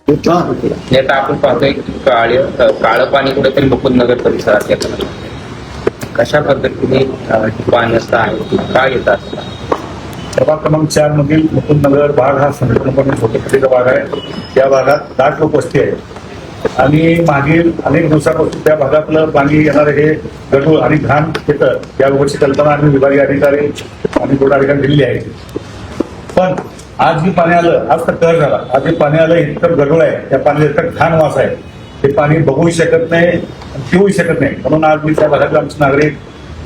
आता आपण पाहतोय की काळं पाणी कुठेतरी मुकुंदनगर परिसरात येतं. कशा पद्धतीने पाणी असतं आहे का येत असतं? प्रभाग क्रमांक 4 मधील मुकुंदनगर भाग हा संपूर्णपणे झोपडपट्टीचा भाग आहे. त्या भागात दाट लोकवस्ती आहे आणि मागील अनेक दिवसापासून त्या भागातलं पाणी येणारं हे गढूळ आणि घाण येतं याबाबतची कल्पना आम्ही विभागीय अधिकारी आणि बोर्ड अधिकारी दिलेली आहे. पण आज जे पाणी आलं, आज तर कहर झाला. आज जे पाणी आलं इतकं गढूळ आहे, त्या पाण्याला इतकं घाण वास आहे, ते पाणी बघूही शकत नाही, पिऊही शकत नाही. म्हणून आज मी त्या भागातले आमचे नागरिक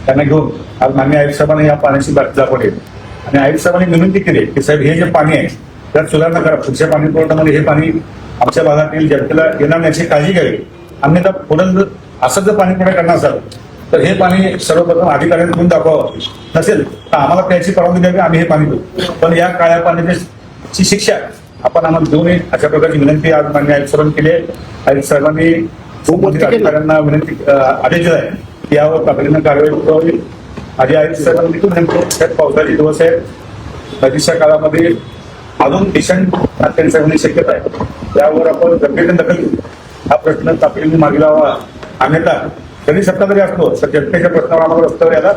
त्यांना घेऊन आज मान्य आयुक्त साहेबांनी या पाण्याची बातमी दाखवली आणि आयुक्त साहेबांनी विनंती केली की साहेब हे जे पाणी आहे त्यात सुधारणा करा. पुढच्या पाणी पुरवठ्यामध्ये हे पाणी आमच्या भागातील जनतेला येणार नाही याची काळजी घ्यावी. अन्यथा पुढे असं जर पाणी पुढे करणार असाल तर हे पाणी सर्वप्रथम अधिकाऱ्यांनी घेऊन दाखवावं. नसेल तर आम्हाला प्यायची परवानगी द्यावी, आम्ही हे पाणी देऊ. पण या काळ्या पाण्याची शिक्षा आपण आम्हाला देऊ नये अशा प्रकारची विनंती आज मान्य आयुक्त साहेबांनी केली आहे. आयुक्त साहेबांनी संबंधित अधिकाऱ्यांना विनंती आदेश दिला आहे की यावर तातडीनं कारवाई करावी. आधी आयुक्त साहेबांनी नेमकं पावसाचे दिवस आहेत, नदीच्या काळामध्ये अजून भीषण अत्यंत होण्याची शक्यता आहे. त्यावर आपण गंभीर दखल घेऊ. हा प्रश्न तातडीने मागे लावा. अन्यथा कधी सत्ता जरी असलो तर जनतेच्या प्रश्नावर आम्हाला रस्त्यावर यायला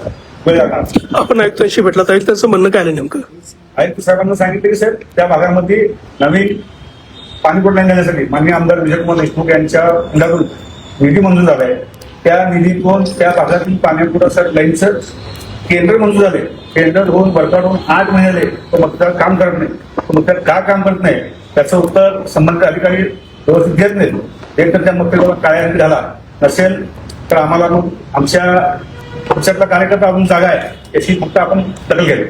वेळ लागणार. आपण आयुक्तांशी भेटला तर आयुक्तांचं म्हणणं काय आहे नेमकं? आयुक्त साहेबांना सांगितले की साहेब त्या भागामध्ये नवीन पाणी पुरवठा देण्यासाठी माननीय आमदार विजयकुमार देशमुख यांच्या फंडातून निधी मंजूर झाला आहे. त्या निधीतून त्या भागातील पाण्यापुरवठा लाईनचं केंद्र मंजूर झाले. टेंडर होऊन वर्कआउट होऊन 8 महिने झाले, तो मतदार काम करत नाही. तो मतदार का काम करत नाही त्याचं उत्तर संबंधित अधिकारी व्यवस्थित घेत नाहीत. एक तर त्या मतदाराला काळ्या झाला नसेल तर आम्हाला मग आमच्या पक्षातला कार्यकर्ता अजून जागा आहे याची फक्त आपण दखल घ्यावी.